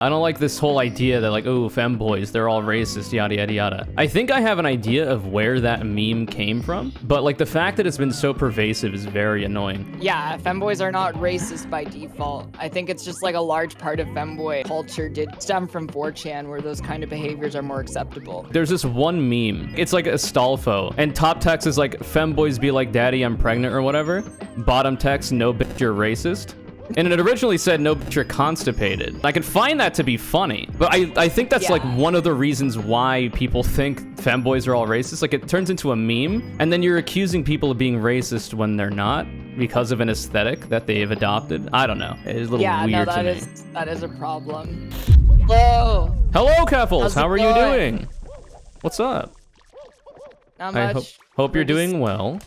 I don't like this whole idea that like, oh, femboys, they're all racist, yada, yada, yada. I think I have an idea of where that meme came from, but like the fact that it's been so pervasive is very annoying. Yeah, femboys are not racist by default. I think it's just like a large part of femboy culture did stem from 4chan where those kind of behaviors are more acceptable. There's this one meme. It's like a Stolfo, and top text is like, femboys be like, daddy, I'm pregnant or whatever. Bottom text, no bitch, you're racist. And it originally said, no, but you're constipated. I can find that to be funny, but I think that's like one of the reasons why people think femboys are all racist. Like it turns into a meme, and then you're accusing people of being racist when they're not because of an aesthetic that they've adopted. I don't know. It's a little weird to me. That is a problem. Hello. Hello, Keffals. How are you doing? What's up? Not much. I hope you're doing well.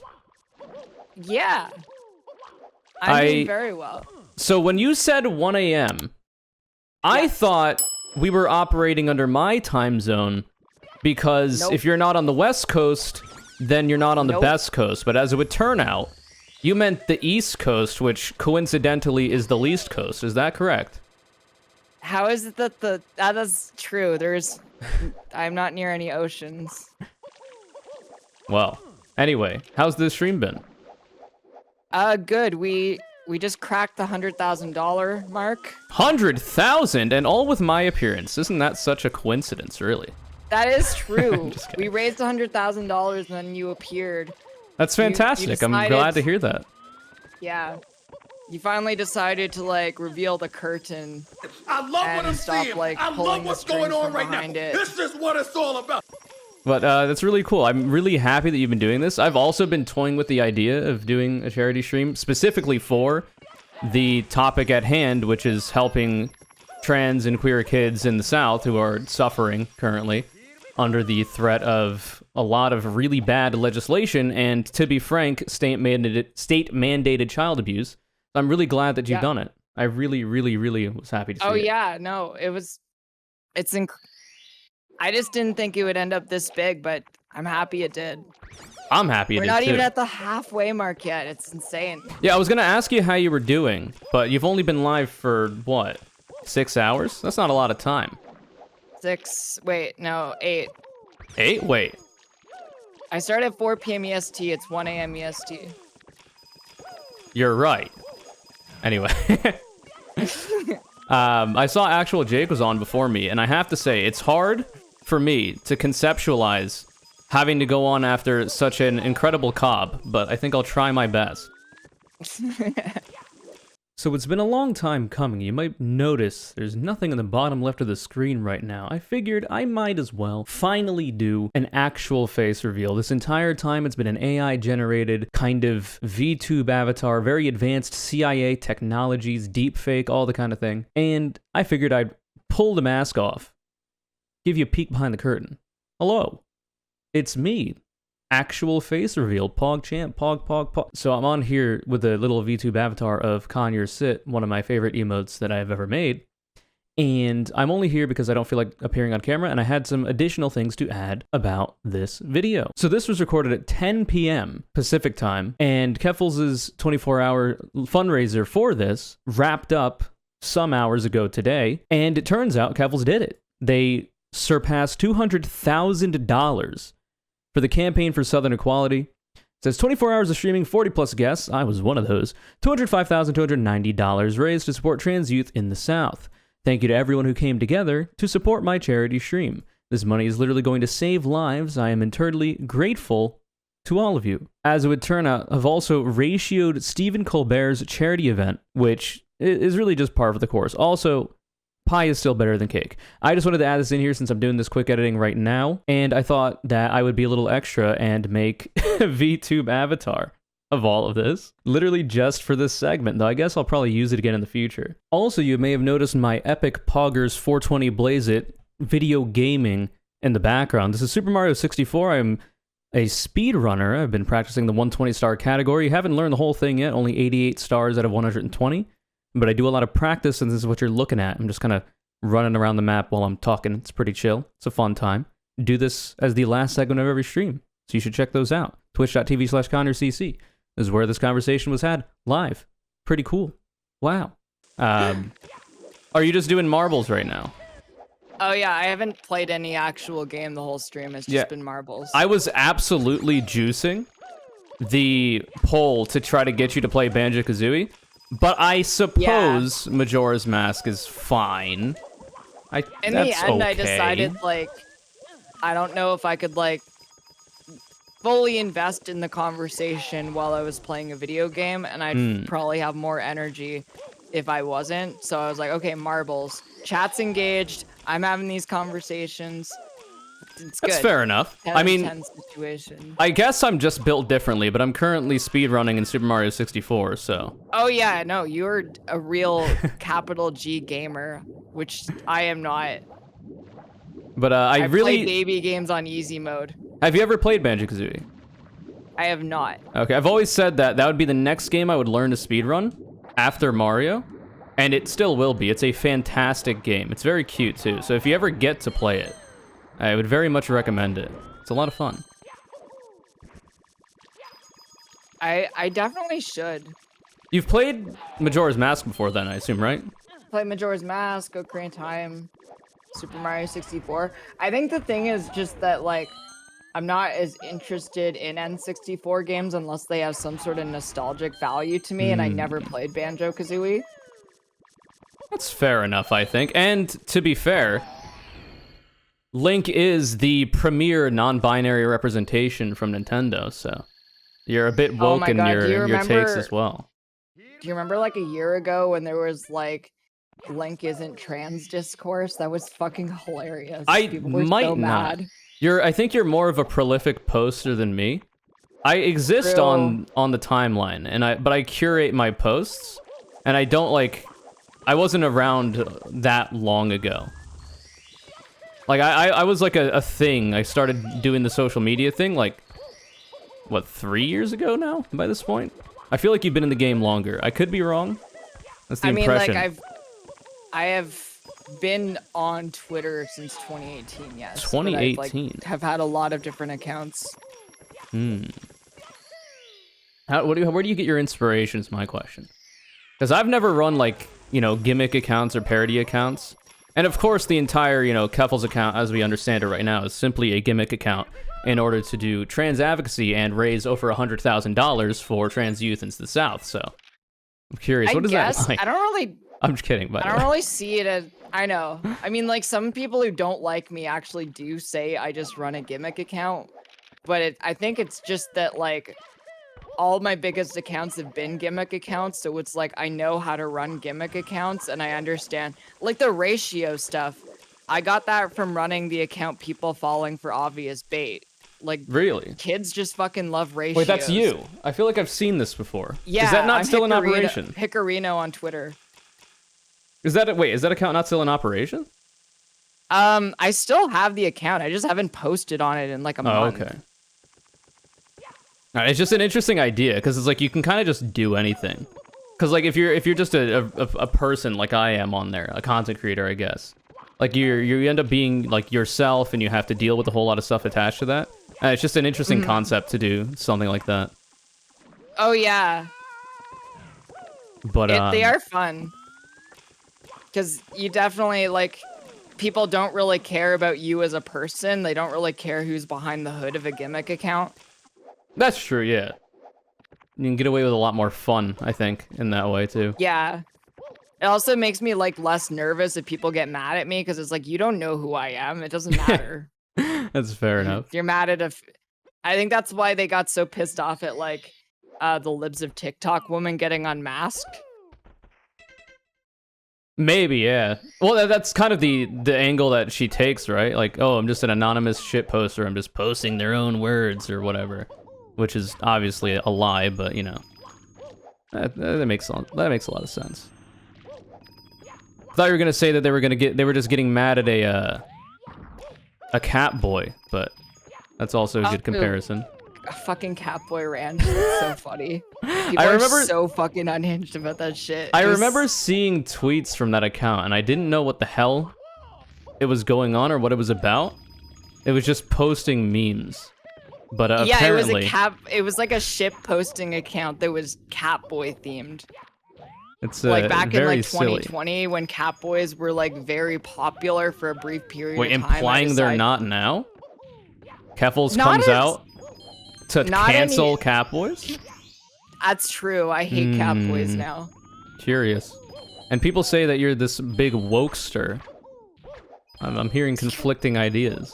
Yeah. I'm doing very well. So when you said 1 a.m., I thought we were operating under my time zone because if you're not on the West Coast, then you're not on the best coast. But as it would turn out, you meant the East Coast, which coincidentally is the least coast. Is that correct? How is it that that is true? I'm not near any oceans. Well, anyway, how's this stream been? Good. We just cracked the $100,000 mark. 100,000, and all with my appearance. Isn't that such a coincidence, really? That is true. We raised $100,000 and then you appeared. That's fantastic. I'm glad to hear that. Yeah. You finally decided to like reveal the curtain. I love what I'm seeing. I love what's going on right now. This is what it's all about. But that's really cool. I'm really happy that you've been doing this. I've also been toying with the idea of doing a charity stream specifically for the topic at hand, which is helping trans and queer kids in the South who are suffering currently under the threat of a lot of really bad legislation and, to be frank, state-mandated child abuse. I'm really glad that you've done it. I really, really, really was happy to see it. Oh, yeah. No, it's incredible. I just didn't think it would end up this big, but I'm happy it did. I'm happy it did, We're not even at the halfway mark yet. It's insane. Yeah, I was going to ask you how you were doing, but you've only been live for, what, 6 hours? That's not a lot of time. 6, wait, no, 8. 8? Wait. I started at 4 p.m. EST. It's 1 a.m. EST. You're right. Anyway. I saw Actual Jake was on before me, and I have to say, it's hard for me to conceptualize having to go on after such an incredible cob, but I think I'll try my best. So it's been a long time coming. You might notice there's nothing in the bottom left of the screen right now. I figured I might as well finally do an actual face reveal. This entire time it's been an AI-generated kind of VTube avatar, very advanced CIA technologies, deepfake, all the kind of thing. And I figured I'd pull the mask off, give you a peek behind the curtain. Hello, it's me. Actual face reveal, PogChamp, Pog. So I'm on here with a little VTube avatar of Conure Sit, one of my favorite emotes that I've ever made. And I'm only here because I don't feel like appearing on camera, and I had some additional things to add about this video. So this was recorded at 10 p.m. Pacific time, and Keffals' 24-hour fundraiser for this wrapped up some hours ago today, and it turns out Keffals did it. They surpassed $200,000 for the Campaign for Southern Equality. It says 24 hours of streaming, 40 plus guests. I was one of those. $205,290 raised to support trans youth in the South. Thank you to everyone who came together to support my charity stream. This money is literally going to save lives. I am eternally grateful to all of you. As it would turn out, I've also ratioed Stephen Colbert's charity event, which is really just par for the course. Also, pie is still better than cake. I just wanted to add this in here since I'm doing this quick editing right now, and I thought that I would be a little extra and make a VTube avatar of all of this, literally just for this segment, though I guess I'll probably use it again in the future. Also, you may have noticed my epic Poggers 420 Blaze It video gaming in the background. This is Super Mario 64. I'm a speedrunner. I've been practicing the 120 star category. Haven't learned the whole thing yet, only 88 stars out of 120. But I do a lot of practice, and this is what you're looking at. I'm just kind of running around the map while I'm talking. It's pretty chill. It's a fun time. Do this as the last segment of every stream, so you should check those out. Twitch.tv/ConureCC is where this conversation was had live. Pretty cool. Wow. Are you just doing marbles right now? Oh yeah, I haven't played any actual game the whole stream. It's just been marbles. I was absolutely juicing the poll to try to get you to play banjo-kazooie, but I suppose Majora's Mask is fine. In the end, I decided, like, I don't know if I could, like, fully invest in the conversation while I was playing a video game, and I'd probably have more energy if I wasn't. So I was like, okay, marbles. Chat's engaged. I'm having these conversations. It's good. That's fair enough. 10 I mean, 10 situation. I guess I'm just built differently, but I'm currently speedrunning in Super Mario 64, so... Oh yeah, no, you're a real capital G gamer, which I am not. But I really play baby games on easy mode. Have you ever played Banjo-Kazooie? I have not. Okay, I've always said that that would be the next game I would learn to speedrun after Mario, and it still will be. It's a fantastic game. It's very cute too. So if you ever get to play it, I would very much recommend it. It's a lot of fun. I definitely should. You've played Majora's Mask before then, I assume, right? Play Majora's Mask, Ocarina of Time, Super Mario 64. I think the thing is just that, like, I'm not as interested in N64 games unless they have some sort of nostalgic value to me, and I never played Banjo-Kazooie. That's fair enough, I think. And to be fair, Link is the premier non-binary representation from Nintendo, so you're a bit woke in your takes as well. Do you remember, like, a year ago when there was, like, Link isn't trans discourse? That was fucking hilarious. People were so mad. I think you're more of a prolific poster than me. I exist on the timeline, but I curate my posts, and I don't, like, I wasn't around that long ago. Like, I was like a thing. I started doing the social media thing, like, what, 3 years ago now, by this point? I feel like you've been in the game longer. I could be wrong. That's the impression. Like, I have been on Twitter since 2018, yes. 2018? But I've, like, have had a lot of different accounts. Where do you get your inspiration is my question. Because I've never run, like, you know, gimmick accounts or parody accounts. And of course, the entire, you know, Keffals account, as we understand it right now, is simply a gimmick account in order to do trans advocacy and raise over $100,000 for trans youth in the South. So I'm curious, what is that like? I don't really... I'm just kidding, by the way. I don't really see it as... I know. I mean, like, some people who don't like me actually do say I just run a gimmick account. But I think it's just that, like, all my biggest accounts have been gimmick accounts, so it's like I know how to run gimmick accounts, and I understand. Like, the ratio stuff, I got that from running the account People Falling for Obvious Bait. Like, really? Kids just fucking love ratios. Wait, that's you. I feel like I've seen this before. Yeah, is that not I'm still in operation? Hickorino on Twitter. Is that account not still in operation? I still have the account. I just haven't posted on it in like a month. Okay. It's just an interesting idea because it's like you can kind of just do anything. Because like if you're just a person like I am on there, a content creator, I guess. Like you end up being like yourself, and you have to deal with a whole lot of stuff attached to that. It's just an interesting concept to do something like that. Oh yeah. But they are fun. Because you definitely, like, people don't really care about you as a person. They don't really care who's behind the hood of a gimmick account. That's true, yeah. You can get away with a lot more fun, I think, in that way, too. Yeah. It also makes me, like, less nervous if people get mad at me, because it's like, you don't know who I am. It doesn't matter. That's fair enough. You're mad at I think that's why they got so pissed off at, like, the libs of TikTok woman getting unmasked. Maybe, yeah. Well, that's kind of the angle that she takes, right? Like, oh, I'm just an anonymous shit poster. I'm just posting their own words or whatever, which is obviously a lie. But you know, that makes a lot of sense. I thought you were gonna say that they were just getting mad at a catboy, but that's also a good comparison. A fucking catboy rant. It's so funny. People are so fucking unhinged about that shit. I remember seeing tweets from that account, and I didn't know what the hell it was going on or what it was about. It was just posting memes. But yeah, apparently... it was like a ship posting account that was catboy themed. It's like back in very like silly. 2020 when catboys were like very popular for a brief period Wait, of time. implying they're not now? Keffals Not comes as- out to not cancel any- catboys? That's true. I hate catboys now. Curious. And people say that you're this big wokester. I'm hearing conflicting ideas.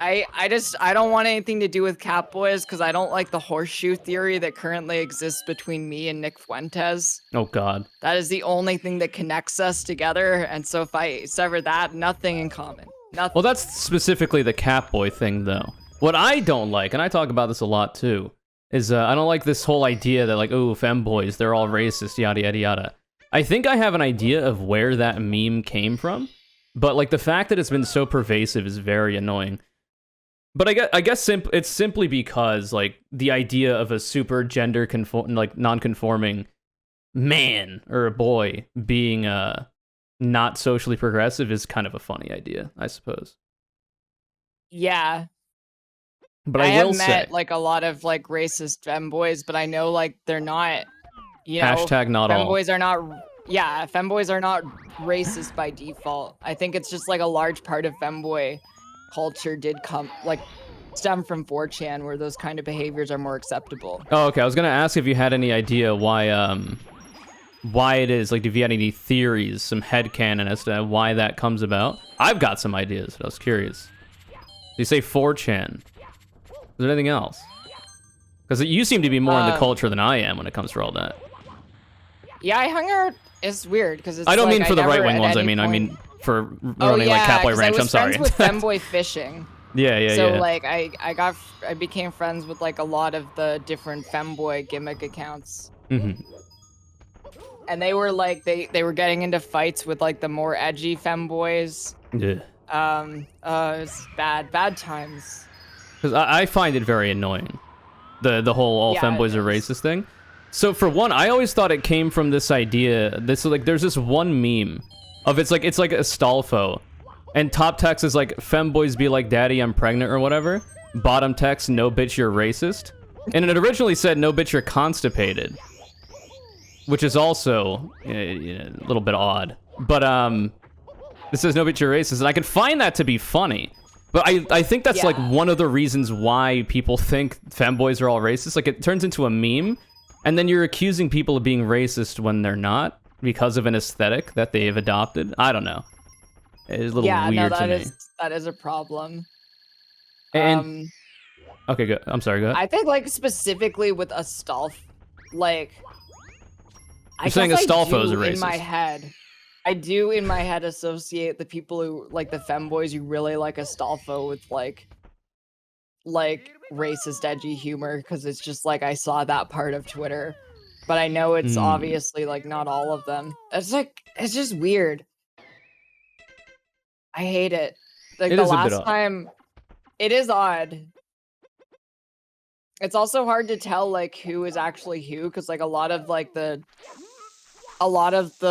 I don't want anything to do with catboys because I don't like the horseshoe theory that currently exists between me and Nick Fuentes. Oh god. That is the only thing that connects us together, and so if I sever that, nothing in common. Nothing. Well, that's specifically the catboy thing, though. What I don't like, and I talk about this a lot too, is I don't like this whole idea that like, oh, femboys, they're all racist, yada yada yada. I think I have an idea of where that meme came from, but like the fact that it's been so pervasive is very annoying. But I guess it's simply because like the idea of a super gender non-conforming man or a boy being not socially progressive is kind of a funny idea, I suppose. Yeah. But I will have met say, like a lot of like racist femboys, but I know like they're not, you know, hashtag not all. femboys are not, yeah, femboys are not racist by default. I think it's just like a large part of femboy culture did stem from 4chan where those kind of behaviors are more acceptable. Oh, okay. I was gonna ask if you had any idea why it is, like, if you had any theories, some headcanon as to why that comes about. I've got some ideas, but I was curious. You say 4chan. Is there anything else? Because you seem to be more in the culture than I am when it comes to all that. Yeah, I hung out. It's weird because it's. I don't like, mean for the never right wing at ones. I any mean point- for running like Catboy Ranch. I'm sorry. I was friends with femboy fishing. Yeah. So like I became friends with like a lot of the different femboy gimmick accounts. Mm-hmm. And they were like they were getting into fights with like the more edgy femboys. Yeah. It's bad times. Because I find it very annoying, the whole all femboys are racist thing. So for one, I always thought it came from this idea. There's this one meme of it's like a Stolfo, and top text is like femboys be like daddy I'm pregnant or whatever. Bottom text, no bitch you're racist, and it originally said no bitch you're constipated, which is also a little bit odd. But it says no bitch you're racist, and I can find that to be funny. But I think that's like one of the reasons why people think femboys are all racist. Like it turns into a meme, and then you're accusing people of being racist when they're not because of an aesthetic that they've adopted. I don't know. It's a little weird to me. That is a problem. And okay, good. I'm sorry. Go ahead. I think like specifically with a like. You're saying a Stolfo is a racist. In my head. I do in my head associate the people who like the femboys who really like Astolfo with like racist edgy humor because it's just like I saw that part of Twitter, but I know it's obviously like not all of them. It's just weird. I hate it. Like it the is last time, it is odd. It's also hard to tell like who is actually who because like a lot of the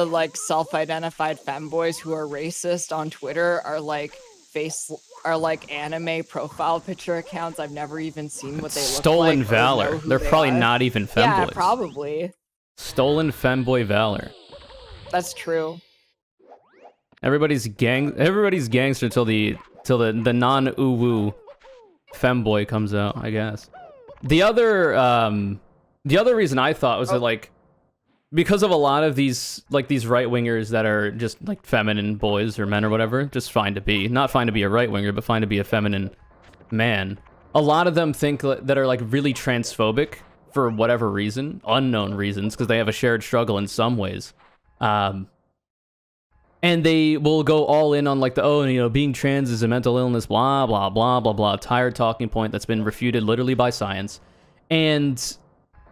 like self-identified femboys who are racist on Twitter are like anime profile picture accounts. I've never even seen what they look like. Stolen valor. They're probably not even femboys. Yeah, probably. Stolen femboy valor. That's true. Everybody's gangster till the non-uwu femboy comes out, I guess. The other reason I thought was that like because of a lot of these right-wingers that are just like feminine boys or men or whatever, just fine to be. Not fine to be a right-winger, but fine to be a feminine man. A lot of them think that are like really transphobic for whatever reason, unknown reasons, because they have a shared struggle in some ways. And they will go all in on like being trans is a mental illness, blah, blah, blah, blah, blah, tired talking point that's been refuted literally by science. And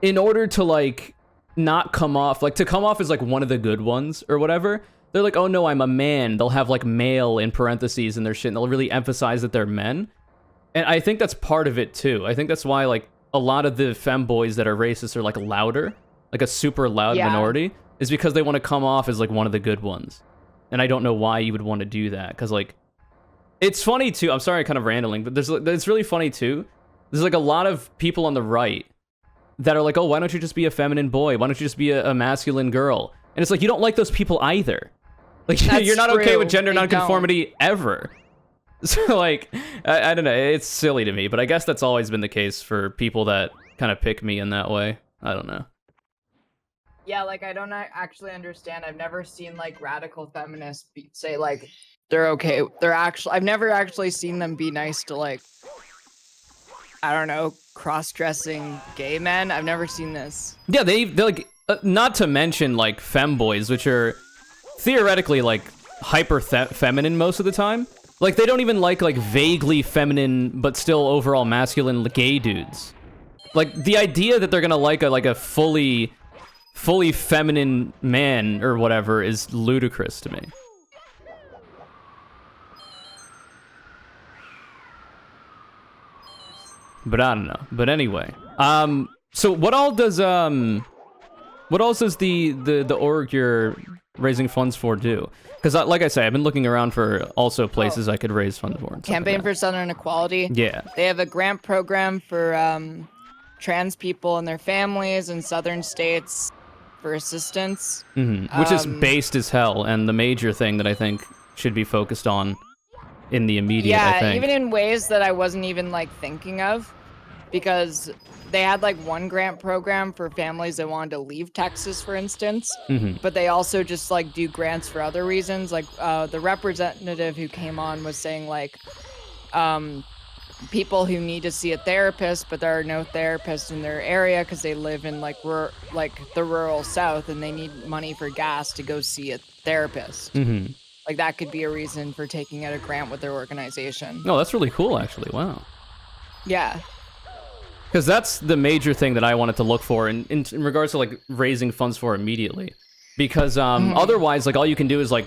in order to like not come off, like to come off as like one of the good ones or whatever, they're like, oh no, I'm a man. They'll have like male in parentheses in their shit, and they'll really emphasize that they're men. And I think that's part of it too. I think that's why like a lot of the femboys that are racist are like louder, like a super loud minority, is because they want to come off as like one of the good ones. And I don't know why you would want to do that, because like it's funny too. I'm sorry, kind of rambling, but it's really funny too. There's like a lot of people on the right that are like, oh, why don't you just be a feminine boy? Why don't you just be a masculine girl? And it's like, you don't like those people either. Like, That's you're not okay true. with gender They nonconformity ever. So, like, I don't know. It's silly to me, but I guess that's always been the case for people that kind of pick me in that way. I don't know. Yeah, like, I don't actually understand. I've never seen, like, radical feminists say, like, they're okay. I've never actually seen them be nice to, like, I don't know, cross-dressing gay men. I've never seen this. Yeah, they're like, not to mention, like, femboys, which are theoretically, like, hyper-feminine most of the time. Like, they don't even like vaguely feminine, but still overall masculine gay dudes. Like, the idea that they're gonna like a fully feminine man or whatever is ludicrous to me. But I don't know. But anyway, so what else does the org you're raising funds for do? Because like I say, I've been looking around for also places I could raise funds for. Campaign for Southern Equality. Yeah. They have a grant program for trans people and their families in southern states for assistance. Which is based as hell, and the major thing that I think should be focused on in the immediate, I think. Even in ways that I wasn't even, like, thinking of, because they had, like, one grant program for families that wanted to leave Texas, for instance, but they also just, like, do grants for other reasons. Like, the representative who came on was saying, like, people who need to see a therapist, but there are no therapists in their area because they live in, like, the rural South, and they need money for gas to go see a therapist. Like, that could be a reason for taking out a grant with their organization. Oh, that's really cool, actually. Wow. Yeah. Because that's the major thing that I wanted to look for in regards to, like, raising funds for immediately. Because otherwise, like, all you can do is, like,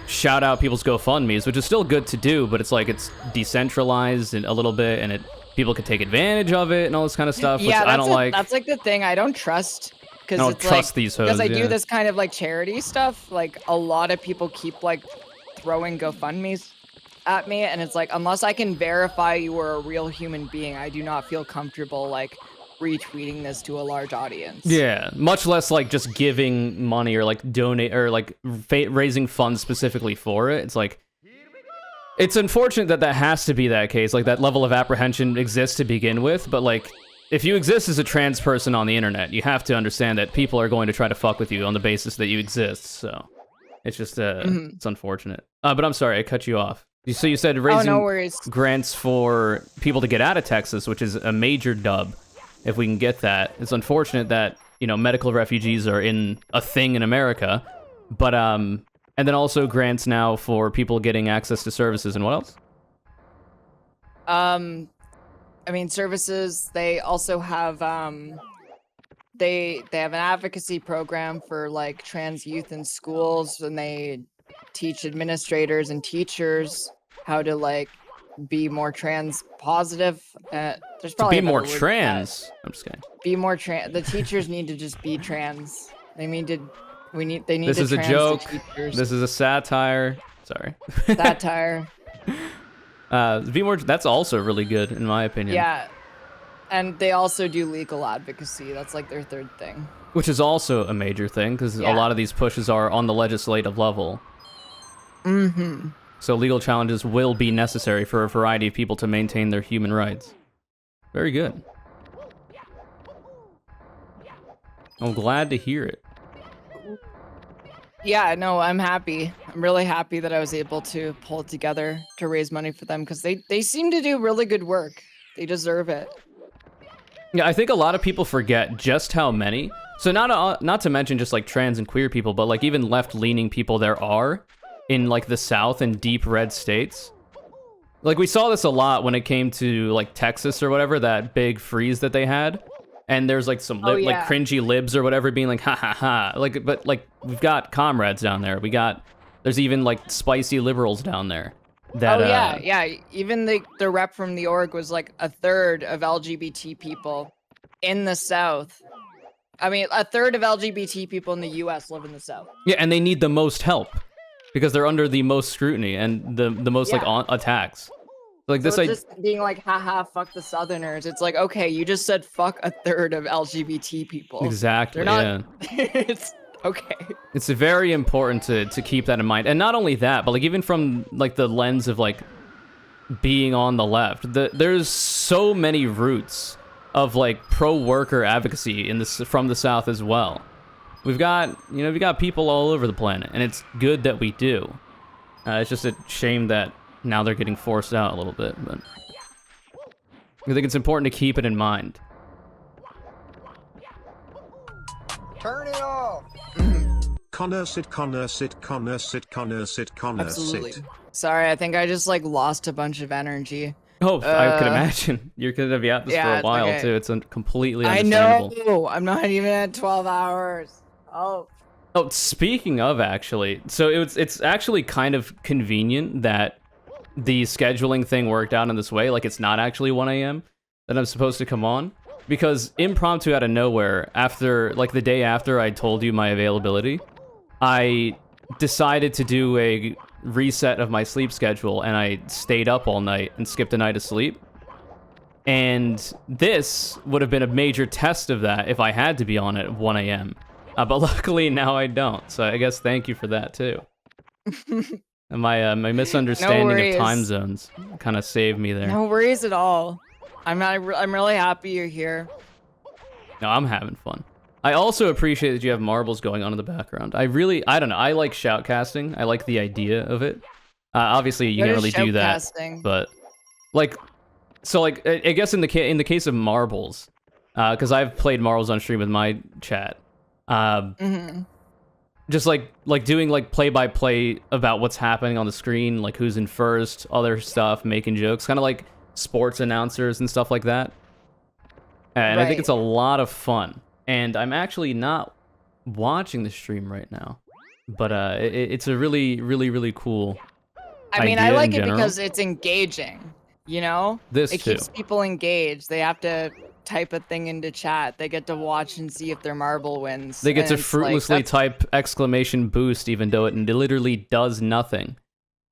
shout out people's GoFundMes, which is still good to do, but it's, like, it's decentralized a little bit, and people could take advantage of it and all this kind of stuff, which I don't like. That's, like, the thing I don't trust. I don't trust these hoes, because I do this kind of, like, charity stuff. Like, a lot of people keep, like, throwing GoFundMes at me, and it's like, unless I can verify you are a real human being, I do not feel comfortable, like, retweeting this to a large audience. Yeah, much less, like, just giving money or, like, donate or, like, raising funds specifically for it. It's like, it's unfortunate that has to be that case. Like, that level of apprehension exists to begin with, but, like, if you exist as a trans person on the internet, you have to understand that people are going to try to fuck with you on the basis that you exist, so it's just, it's unfortunate. But I'm sorry, I cut you off. So you said raising grants for people to get out of Texas, which is a major dub, if we can get that. It's unfortunate that, you know, medical refugees are a thing in America, but, and then also grants now for people getting access to services, and what else? I mean, services, they also have, they have an advocacy program for, like, trans youth in schools, and they teach administrators and teachers how to, like, be more trans positive. There's probably to be more trans. I'm just kidding. Be more trans. The teachers need to just be trans. They need to. They need. This to is a trans joke. the teachers. This is a satire. Sorry. Satire. Be more. That's also really good in my opinion. Yeah, and they also do legal advocacy. That's like their third thing. Which is also a major thing because a lot of these pushes are on the legislative level. So legal challenges will be necessary for a variety of people to maintain their human rights. Very good. I'm glad to hear it. Yeah, no, I'm happy. I'm really happy that I was able to pull it together to raise money for them because they seem to do really good work. They deserve it. Yeah, I think a lot of people forget just how many. So not to mention just like trans and queer people, but like even left-leaning people there are in like the South and deep red states. Like we saw this a lot when it came to like Texas or whatever, that big freeze that they had. And there's like some like cringy libs or whatever being like, ha ha ha. Like, but like we've got comrades down there. There's even like spicy liberals down there. That, yeah. Even the rep from the org was like a third of LGBT people in the South. I mean, a third of LGBT people in the U.S. live in the South. Yeah, and they need the most help because they're under the most scrutiny and the most like attacks. Like So this, it's just being like, haha, fuck the Southerners. It's like, okay, you just said fuck a third of LGBT people. exactly. They're not. Yeah. It's okay. It's very important to keep that in mind, and not only that, but like even from like the lens of like being on the left, there's so many roots of like pro-worker advocacy in this from the South as well. We've got people all over the planet, and it's good that we do. It's just a shame that now they're getting forced out a little bit, but I think it's important to keep it in mind. Turn it off. Conure sit, conure sit, conure sit, conure sit, conure Absolutely. sit. Sorry, I think I just like lost a bunch of energy. Oh, I could imagine. You're gonna be at this for a while okay. too. It's completely I understandable. know. I'm not even at 12 hours. Oh. Oh, speaking of actually, so it's actually kind of convenient that the scheduling thing worked out in this way. Like it's not actually 1 a.m. that I'm supposed to come on, because impromptu out of nowhere, after like the day after I told you my availability, I decided to do a reset of my sleep schedule, and I stayed up all night and skipped a night of sleep. And this would have been a major test of that if I had to be on at 1 a.m. But luckily now I don't, so I guess thank you for that too. And my misunderstanding of time zones kind of saved me there. No worries at all. I'm really happy you're here. No, I'm having fun. I also appreciate that you have marbles going on in the background. I don't know. I like shoutcasting. I like the idea of it. Obviously, you What can't is really do that, shoutcasting? but like, so like, I guess in the case of marbles, because I've played marbles on stream with my chat. Just like doing like play-by-play about what's happening on the screen, like who's in first, other stuff, making jokes, kind of like sports announcers and stuff like that. And I think it's a lot of fun. And I'm actually not watching the stream right now, but it's a really, really, really cool I mean, I idea like in it general. because it's engaging, you know? This it too. keeps people engaged. They have to type a thing into chat. They get to watch and see if their marble wins. They get and to it's fruitlessly like, type exclamation boost, even though it literally does nothing.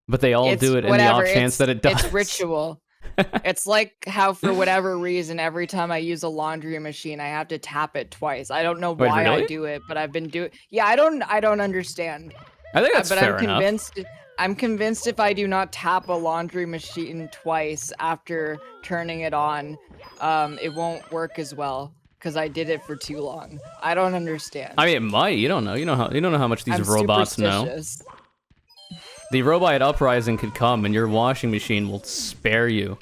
But they all it's do it in whatever, the off chance that it does. It's ritual. It's like how, for whatever reason, every time I use a laundry machine, I have to tap it twice. I don't know Wait, why really? I do it, but I've been doing. Yeah, I don't understand. I think that's But fair I'm enough. convinced. I'm convinced if I do not tap a laundry machine twice after turning it on, it won't work as well because I did it for too long. I don't understand. I mean, it might. You don't know. You don't know how much these I'm robots know. superstitious. The robot uprising could come, and your washing machine will spare you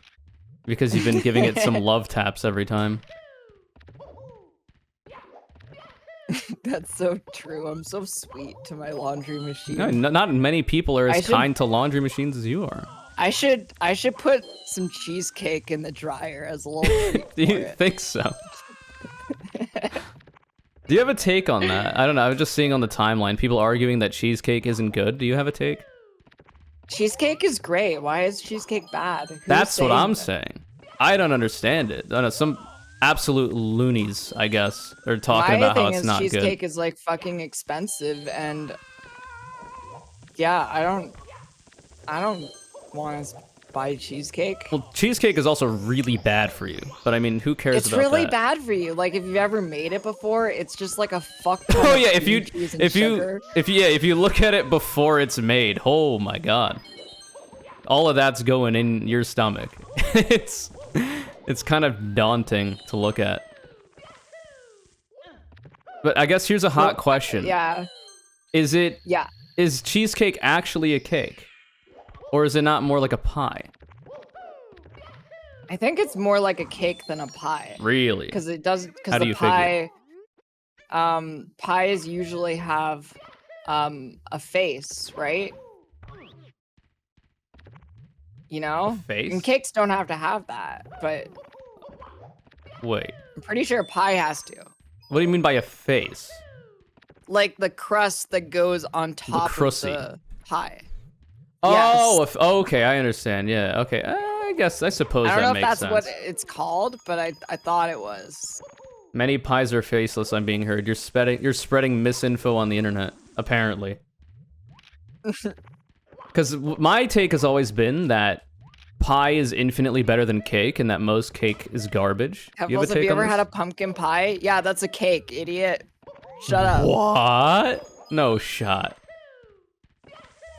because you've been giving it some love taps every time. That's so true. I'm so sweet to my laundry machine. No, not many people are I as should- kind to laundry machines as you are. I should put some cheesecake in the dryer as a little treat Do for you it. think so? Do you have a take on that? I don't know. I was just seeing on the timeline people arguing that cheesecake isn't good. Do you have a take? Cheesecake is great. Why is cheesecake bad? Who's That's what saying I'm that? saying. I don't understand it. I don't know, some absolute loonies, I guess, are talking My about how thing it's is not cheesecake good. is like fucking expensive, and yeah, I don't want to buy cheesecake. Well, cheesecake is also really bad for you. But I mean, who cares It's about really that? bad for you. Like if you've ever made it before, it's just like a fuck ton Oh of yeah, cream cheese and sugar. if you look at it before it's made, oh my god. All of that's going in your stomach. It's kind of daunting to look at. But I guess here's a hot question. Yeah. Is Yeah. cheesecake actually a cake? Or is it not more like a pie? I think it's more like a cake than a pie. Really? Because it does. How Because do the you figure? pies usually have a face, right? You know? face? And cakes don't have to have that, but Wait. I'm pretty sure a pie has to. What do you mean by a face? Like the crust that goes on top of crusty. the pie. Oh, Yes. okay, I understand. Yeah, okay. I suppose I don't that know if makes that's sense. what it's called, but I thought it was. Many pies are faceless, I'm being heard. You're spreading misinfo on the internet, apparently. Because my take has always been that pie is infinitely better than cake and that most cake is garbage? Have you ever had a pumpkin pie? Yeah, that's a cake, idiot. Shut up. What? No shot.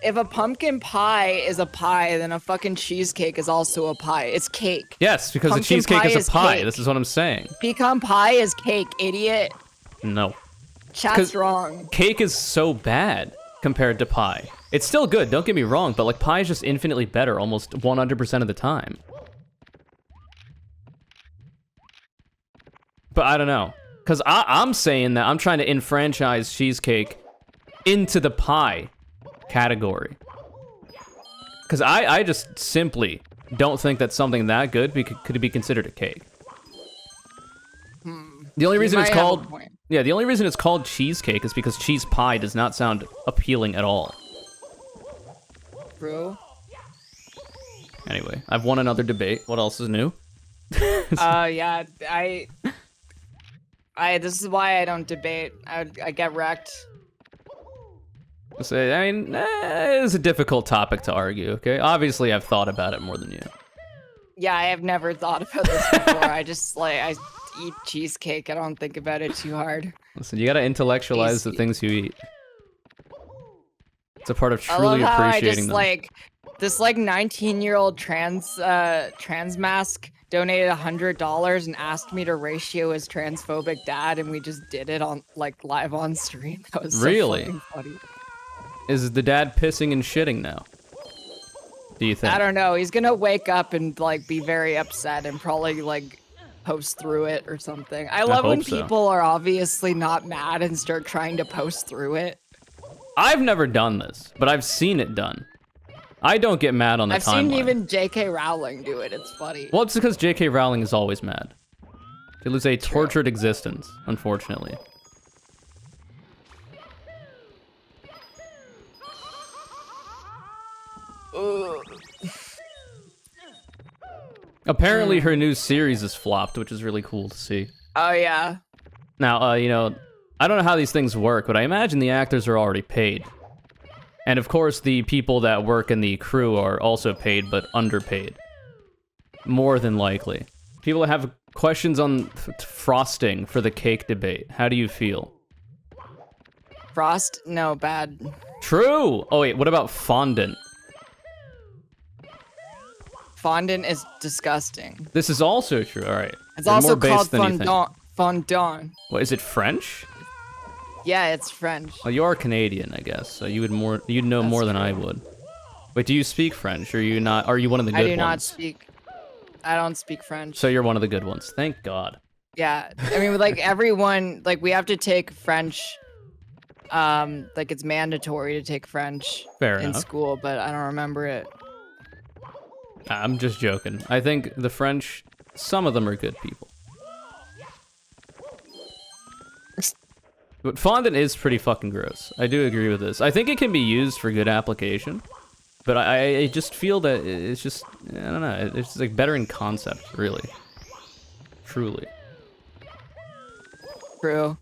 If a pumpkin pie is a pie, then a fucking cheesecake is also a pie. It's cake. Yes, because Pumpkin a cheesecake is a pie. cake. This is what I'm saying. Pecan pie is cake, idiot. No. Chat's wrong. Cake is so bad compared to pie. It's still good, don't get me wrong, but like pie is just infinitely better almost 100% of the time. But I don't know. Because I'm saying that I'm trying to enfranchise cheesecake into the pie category. Because I just simply don't think that something that good could be considered a cake. The only reason it's called the only reason it's called cheesecake is because cheese pie does not sound appealing at all. True. Anyway, I've won another debate. What else is new? Yeah, this is why I don't debate. I get wrecked. I mean, it's a difficult topic to argue, okay? Obviously, I've thought about it more than you. Yeah, I have never thought about this before. I just, I eat cheesecake. I don't think about it too hard. Listen, you gotta intellectualize the things you eat. It's a part of truly I love how appreciating them. This 19-year-old trans mask donated $100 and asked me to ratio his transphobic dad, and we just did it on live on stream. That was so fucking funny. Is the dad pissing and shitting now? Do you think? I don't know. He's gonna wake up and be very upset and probably post through it or something. I love when people are obviously not mad and start trying to post through it. I've never done this, but I've seen it done. I don't get mad on the timeline. I've seen even J.K. Rowling do it. It's funny. Well, it's because J.K. Rowling is always mad. She lives a tortured existence, unfortunately. Apparently her new series is flopped, which is really cool to see. Oh, yeah. Now, I don't know how these things work, but I imagine the actors are already paid. And of course, the people that work in the crew are also paid, but underpaid. More than likely. People have questions on frosting for the cake debate. How do you feel? Frost? No, bad. True! Oh wait, what about fondant? Fondant is disgusting. This is also true, alright. It's also called fondant. Fondant. What, is it French? Yeah, it's French. Well, you are Canadian, I guess, so you'd know more than I would. Wait, do you speak French? Or are you one of the good ones? I do not speak. I don't speak French. So you're one of the good ones. Thank God. Yeah, I mean, everyone, we have to take French. It's mandatory to take French in school, but I don't remember it. I'm just joking. I think the French, some of them are good people. But fondant is pretty fucking gross. I do agree with this. I think it can be used for good application, but I just feel that it's just, I don't know, it's better in concept, really. Truly. True.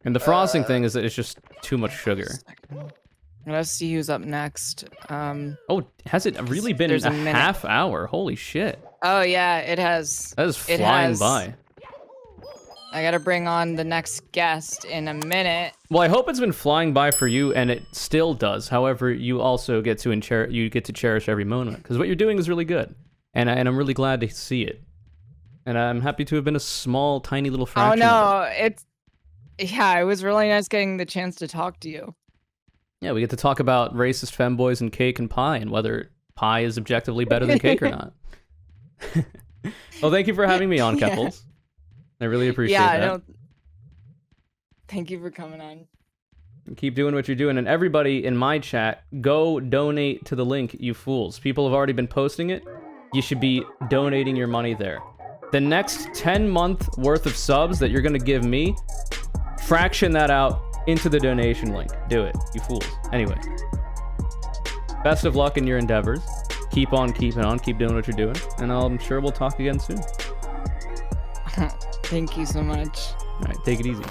And the frosting thing is that it's just too much sugar. Let's see who's up next. Oh, has it really been a half hour? Holy shit. Oh yeah, it has. That is flying by. I gotta bring on the next guest in a minute. Well, I hope it's been flying by for you, and it still does. However, you also get to cherish every moment, because what you're doing is really good, and I'm really glad to see it. And I'm happy to have been a small, tiny little fraction. Oh no, it was really nice getting the chance to talk to you. Yeah, we get to talk about racist femboys and cake and pie, and whether pie is objectively better than cake or not. Well, thank you for having me on, Keffals. I really appreciate that. Thank you for coming on. Keep doing what you're doing. And everybody in my chat, go donate to the link, you fools. People have already been posting it. You should be donating your money there. The next 10-month worth of subs that you're going to give me, fraction that out into the donation link. Do it, you fools. Anyway. Best of luck in your endeavors. Keep on keeping on. Keep doing what you're doing. And I'm sure we'll talk again soon. Thank you so much. All right, take it easy.